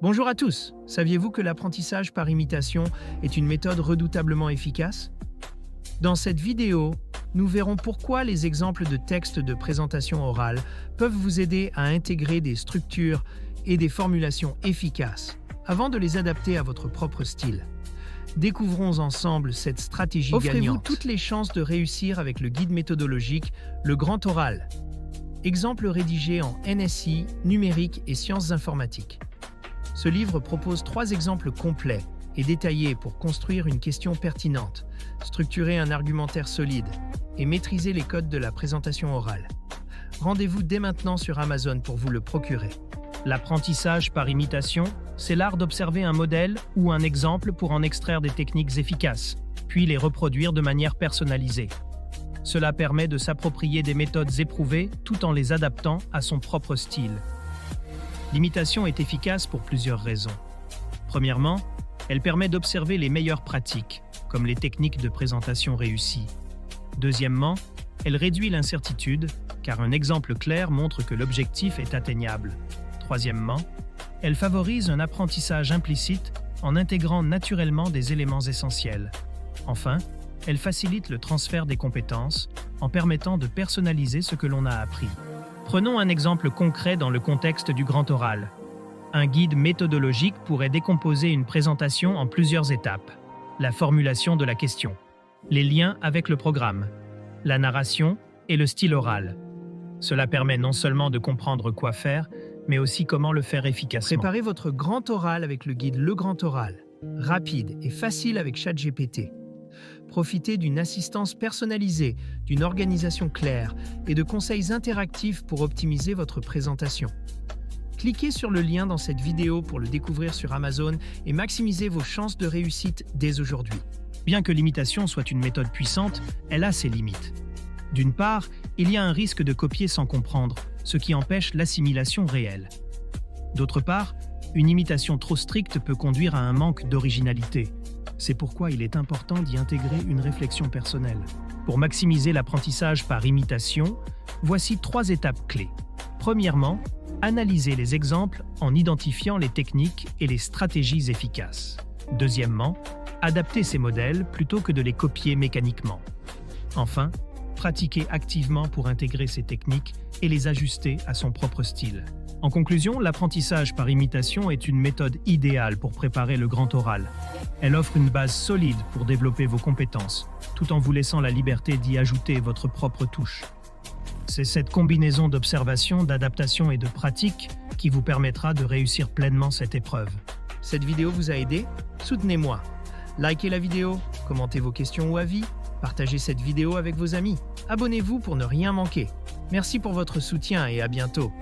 Bonjour à tous. Saviez-vous que l'apprentissage par imitation est une méthode redoutablement efficace? Dans cette vidéo, nous verrons pourquoi les exemples de textes de présentation orale peuvent vous aider à intégrer des structures et des formulations efficaces avant de les adapter à votre propre style. Découvrons ensemble cette stratégie gagnante. Offrez-vous toutes les chances de réussir avec le guide méthodologique Le Grand Oral. Exemple rédigé en NSI, numérique et sciences informatiques. Ce livre propose 3 exemples complets et détaillés pour construire une question pertinente, structurer un argumentaire solide et maîtriser les codes de la présentation orale. Rendez-vous dès maintenant sur Amazon pour vous le procurer. L'apprentissage par imitation, c'est l'art d'observer un modèle ou un exemple pour en extraire des techniques efficaces, puis les reproduire de manière personnalisée. Cela permet de s'approprier des méthodes éprouvées tout en les adaptant à son propre style. L'imitation est efficace pour plusieurs raisons. Premièrement, elle permet d'observer les meilleures pratiques, comme les techniques de présentation réussies. Deuxièmement, elle réduit l'incertitude, car un exemple clair montre que l'objectif est atteignable. Troisièmement, elle favorise un apprentissage implicite en intégrant naturellement des éléments essentiels. Enfin, elle facilite le transfert des compétences en permettant de personnaliser ce que l'on a appris. Prenons un exemple concret dans le contexte du grand oral. Un guide méthodologique pourrait décomposer une présentation en plusieurs étapes. La formulation de la question, les liens avec le programme, la narration et le style oral. Cela permet non seulement de comprendre quoi faire, mais aussi comment le faire efficacement. Préparez votre grand oral avec le guide Le Grand Oral, rapide et facile avec ChatGPT. Profitez d'une assistance personnalisée, d'une organisation claire et de conseils interactifs pour optimiser votre présentation. Cliquez sur le lien dans cette vidéo pour le découvrir sur Amazon et maximisez vos chances de réussite dès aujourd'hui. Bien que l'imitation soit une méthode puissante, elle a ses limites. D'une part, il y a un risque de copier sans comprendre, ce qui empêche l'assimilation réelle. D'autre part, une imitation trop stricte peut conduire à un manque d'originalité. C'est pourquoi il est important d'y intégrer une réflexion personnelle. Pour maximiser l'apprentissage par imitation, voici 3 étapes clés. Premièrement, analysez les exemples en identifiant les techniques et les stratégies efficaces. Deuxièmement, adaptez ces modèles plutôt que de les copier mécaniquement. Enfin, pratiquez activement pour intégrer ces techniques et les ajuster à son propre style. En conclusion, l'apprentissage par imitation est une méthode idéale pour préparer le grand oral. Elle offre une base solide pour développer vos compétences, tout en vous laissant la liberté d'y ajouter votre propre touche. C'est cette combinaison d'observation, d'adaptation et de pratique qui vous permettra de réussir pleinement cette épreuve. Cette vidéo vous a aidé? Soutenez-moi. Likez la vidéo, commentez vos questions ou avis, partagez cette vidéo avec vos amis. Abonnez-vous pour ne rien manquer. Merci pour votre soutien et à bientôt.